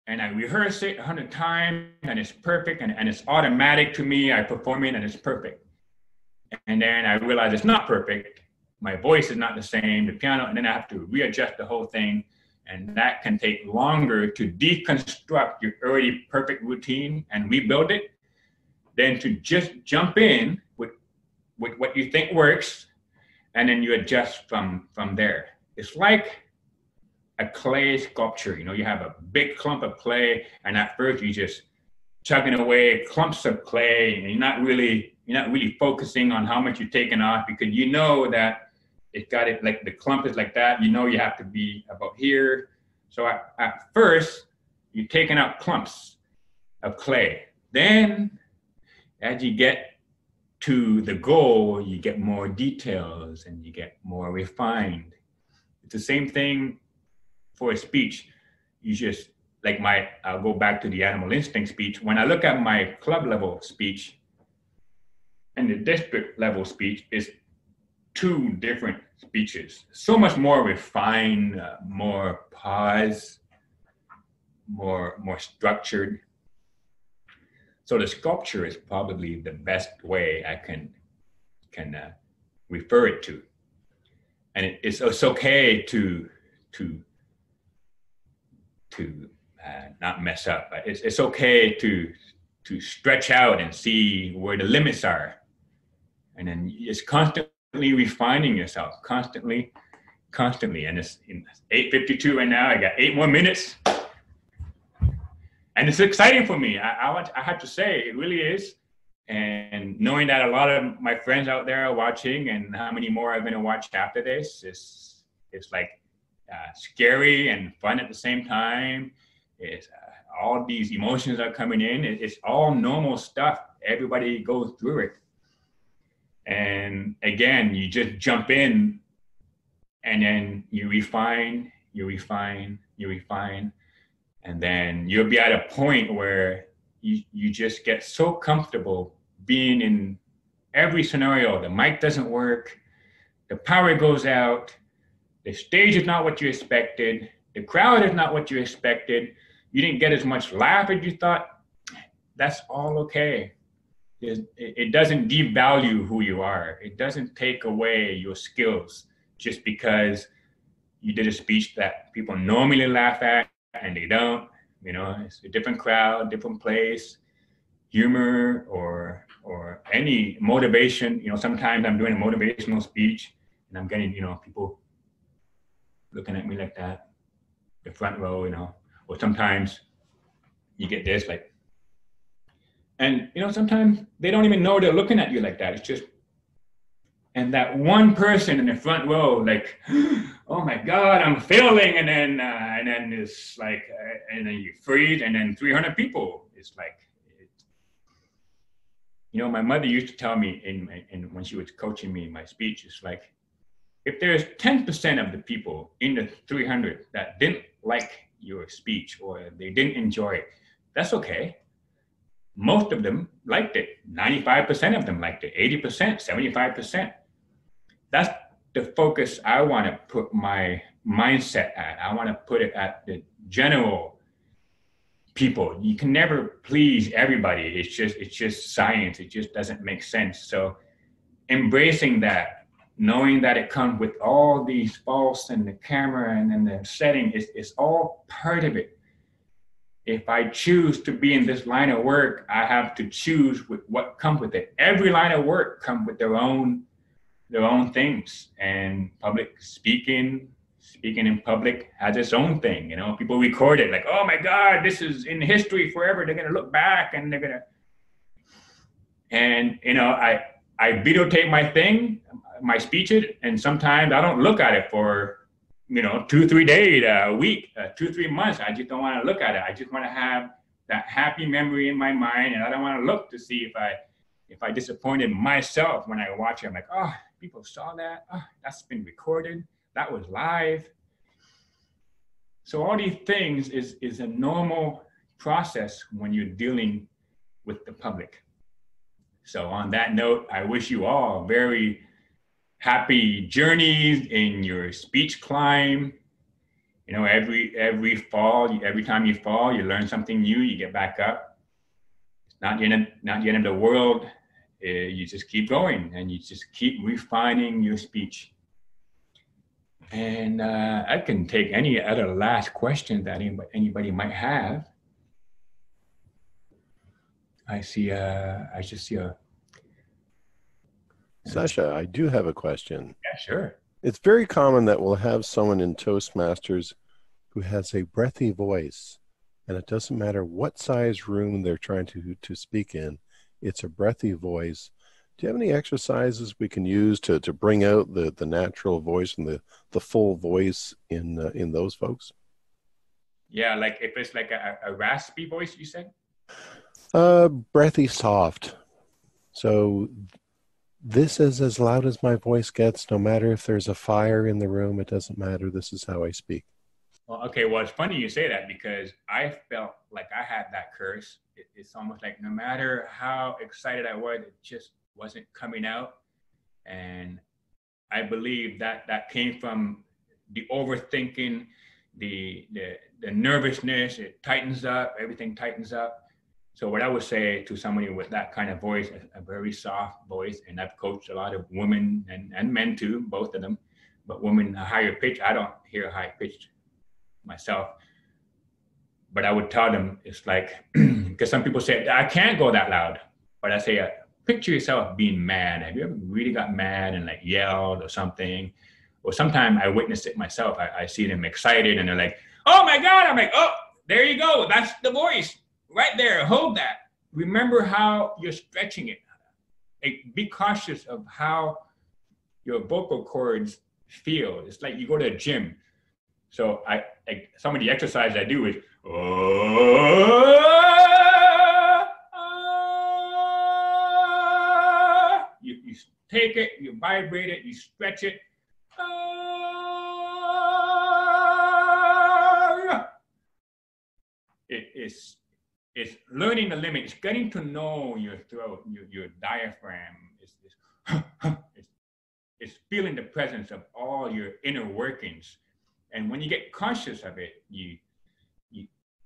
and I rehearse it 100 times, and it's perfect, and it's automatic to me, I perform it, and it's perfect. And then I realize it's not perfect. My voice is not the same, the piano, and then I have to readjust the whole thing. And that can take longer to deconstruct your already perfect routine and rebuild it than to just jump in with what you think works, and then you adjust from there. It's like a clay sculpture. You know, you have a big clump of clay, and at first you just chugging away clumps of clay, and you're not really focusing on how much you're taking off, because you know that it got it, like the clump is like that. You know you have to be about here. So at first, you're taking out clumps of clay. Then, as you get to the goal, you get more details and you get more refined. It's the same thing for a speech. You just, like I'll go back to the animal instinct speech. When I look at my club level speech and the district level speech, is two different speeches. So much more refined, more pause, more structured. So the sculpture is probably the best way I can refer it to. And it's okay to not mess up. It's okay to stretch out and see where the limits are. And then it's constantly refining yourself, constantly. And it's in 8:52 right now. I got 8 more minutes. And it's exciting for me. I have to say, it really is. And knowing that a lot of my friends out there are watching, and how many more are going to watch after this, it's like scary and fun at the same time. It's all these emotions are coming in. It's all normal stuff. Everybody goes through it. And again, you just jump in, and then you refine. And then you'll be at a point where you just get so comfortable being in every scenario. The mic doesn't work, the power goes out, the stage is not what you expected, the crowd is not what you expected, you didn't get as much laugh as you thought. That's all okay. It doesn't devalue who you are. It doesn't take away your skills just because you did a speech that people normally laugh at and they don't. You know, it's a different crowd, different place, humor or any motivation. You know, sometimes I'm doing a motivational speech and I'm getting, you know, people looking at me like that, the front row, you know, or sometimes you get this like, and, you know, sometimes they don't even know they're looking at you like that. It's just, and that one person in the front row, like, oh my God, I'm failing. And then it's like, and then you freeze, and then 300 people. It's like, you know, my mother used to tell me in when she was coaching me in my speech, it's like, if there's 10% of the people in the 300 that didn't like your speech or they didn't enjoy it, that's okay. Most of them liked it. 95% of them liked it. 80%, 75%. That's the focus I want to put my mindset at. I want to put it at the general people. You can never please everybody. It's just science. It just doesn't make sense. So embracing that, knowing that it comes with all these faults and the camera and then the setting, is all part of it. If I choose to be in this line of work, I have to choose with what comes with it. Every line of work comes with their own things, and public speaking in public has its own thing. You know, people record it like, oh my God, this is in history forever. They're gonna look back and and you know, I videotape my speeches, and sometimes I don't look at it for, you know, 2-3 days, a week, 2-3 months. I just don't want to look at it. I just want to have that happy memory in my mind, and I don't want to look to see if I disappointed myself when I watch it. I'm like, oh, people saw that. Oh, that's been recorded. That was live. So all these things is a normal process when you're dealing with the public. So on that note, I wish you all very happy journeys in your speech climb. You know, every fall, every time you fall, you learn something new, you get back up. It's not the end of the world. You just keep going and you just keep refining your speech. And I can take any other last question that anybody might have. I just see a. Sacha, I do have a question. Yeah, sure. It's very common that we'll have someone in Toastmasters who has a breathy voice, and it doesn't matter what size room they're trying to speak in, it's a breathy voice. Do you have any exercises we can use to bring out the natural voice and the full voice in those folks? Yeah, like if it's like a raspy voice, you said? Breathy soft. So this is as loud as my voice gets, no matter if there's a fire in the room, it doesn't matter. This is how I speak. Well, okay, well, it's funny you say that because I felt like I had that curse. It's almost like no matter how excited I was, it just wasn't coming out. And I believe that came from the overthinking, the nervousness. It tightens up, everything tightens up. So what I would say to somebody with that kind of voice, a very soft voice, and I've coached a lot of women and men too, both of them, but women a higher pitch. I don't hear high pitched myself, but I would tell them it's like, because some people say, I can't go that loud, but I say, picture yourself being mad. Have you ever really got mad and like yelled or something? Or sometimes I witness it myself. I see them excited and they're like, oh my God. I'm like, oh, there you go. That's the voice right there. Hold that. Remember how you're stretching it. Like, be cautious of how your vocal cords feel. It's like you go to a gym. So some of the exercises I do is, you take it, you vibrate it, you stretch it. It's learning the limit. It's getting to know your throat, your diaphragm. It's feeling the presence of all your inner workings. And when you get conscious of it, you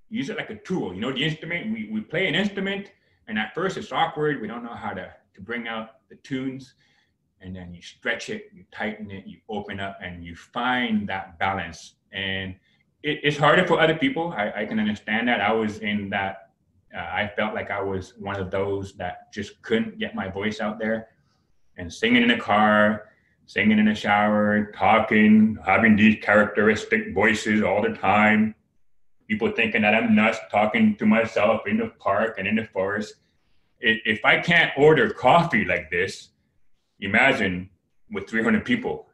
use it like a tool. You know, the instrument, we play an instrument, and at first it's awkward. We don't know how to bring out the tunes. And then you stretch it, you tighten it, you open up, and you find that balance. And it's harder for other people. I can understand that. I was in that. I felt like I was one of those that just couldn't get my voice out there. And singing in the car, singing in the shower, talking, having these characteristic voices all the time. People thinking that I'm nuts, talking to myself in the park and in the forest. If I can't order coffee like this, imagine with 300 people,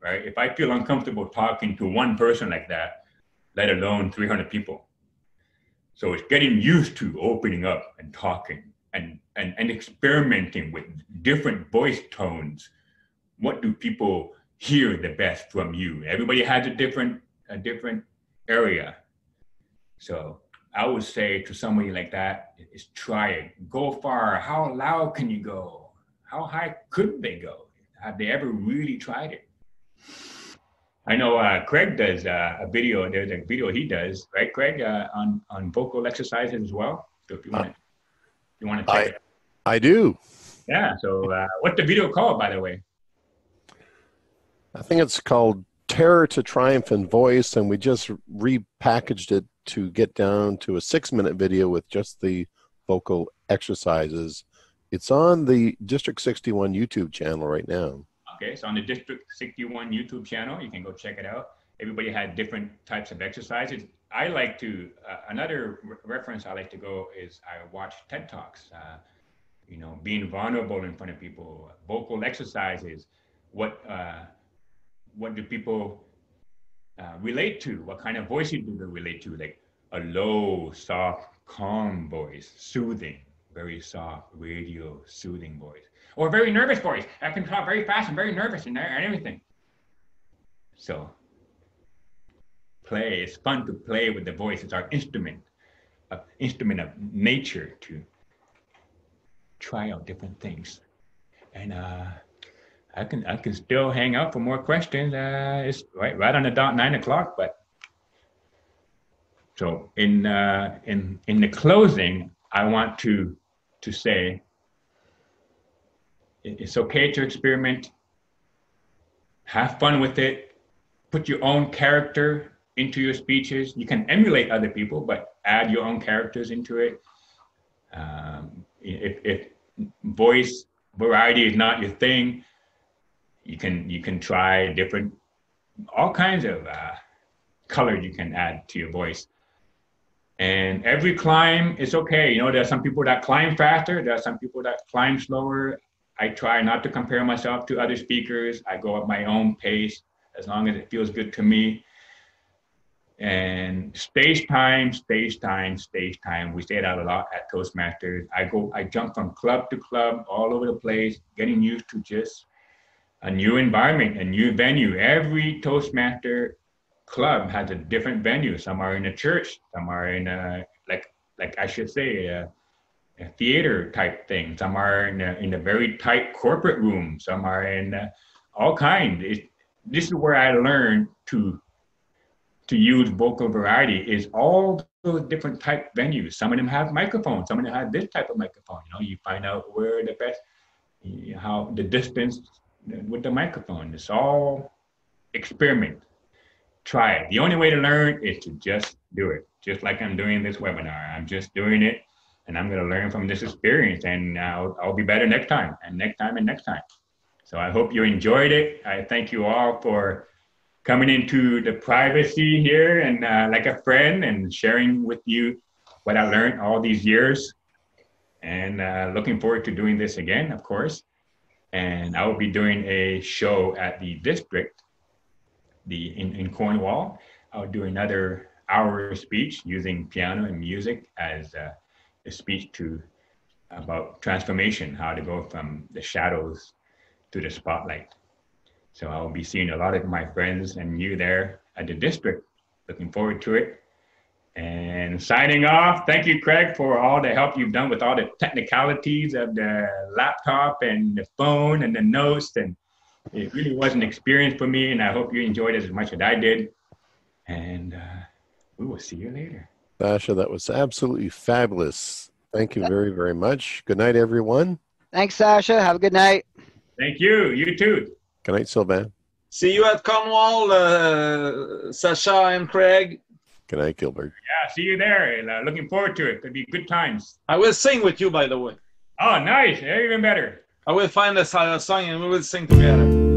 right? If I feel uncomfortable talking to one person like that, let alone 300 people. So it's getting used to opening up and talking and experimenting with different voice tones. What do people hear the best from you? Everybody has a different area. So I would say to somebody like that, is try it. Go far. How loud can you go? How high could they go? Have they ever really tried it? I know Craig does a video. There's a video he does, right, Craig, on vocal exercises as well. So if you want to check it out. I do. Yeah. So what's the video called, by the way? I think it's called Terror to Triumph in Voice, and we just repackaged it to get down to a 6-minute video with just the vocal exercises. It's on the District 61 YouTube channel right now. Okay, so on the District 61 YouTube channel, you can go check it out. Everybody had different types of exercises. I like to, another reference I like to go is I watch TED Talks, you know, being vulnerable in front of people, vocal exercises. What do people relate to? What kind of voices do they relate to? Like a low, soft, calm voice, soothing, very soft, radio, soothing voice. Or a very nervous voice. I can talk very fast and very nervous and everything. So play, it's fun to play with the voice. It's our instrument of nature to try out different things. And I can still hang out for more questions. It's right on the dot 9 o'clock, but so in the closing, I want to say it's okay to experiment, have fun with it, put your own character into your speeches. You can emulate other people, but add your own characters into it. If voice variety is not your thing, you can try all kinds of color you can add to your voice. And every climb is okay. You know, there are some people that climb faster. There are some people that climb slower. I try not to compare myself to other speakers. I go at my own pace as long as it feels good to me. And stage time. We say that a lot at Toastmasters. I jump from club to club all over the place, getting used to just a new environment, a new venue. Every Toastmaster club has a different venue. Some are in a church, some are in a, like I should say, a theater type thing. Some are in a very tight corporate room. Some are in all kinds. This is where I learned to use vocal variety, is all those different type venues. Some of them have microphones. Some of them have this type of microphone. You know, you find out where the best, how the distance with the microphone. It's all experiment. Try it. The only way to learn is to just do it. Just like I'm doing this webinar. I'm just doing it, and I'm going to learn from this experience, and I'll be better next time, and next time, and next time. So I hope you enjoyed it. I thank you all for coming into the privacy here and like a friend, and sharing with you what I learned all these years. And looking forward to doing this again, of course. And I will be doing a show at the district in Cornwall. I'll do another hour speech using piano and music as a speech about transformation, how to go from the shadows to the spotlight. So I'll be seeing a lot of my friends and you there at the district. Looking forward to it. And signing off, thank you, Craig, for all the help you've done with all the technicalities of the laptop and the phone and the notes. And it really was an experience for me, and I hope you enjoyed it as much as I did. And we will see you later. Sacha, that was absolutely fabulous. Thank you very, very much. Good night, everyone. Thanks, Sacha. Have a good night. Thank you. You too. Good night, Sylvain. See you at Cornwall, Sacha and Craig. Good night, Gilbert. Yeah, see you there. Looking forward to it. Could be good times. I will sing with you, by the way. Oh, nice. Even better. I will find a song and we will sing together.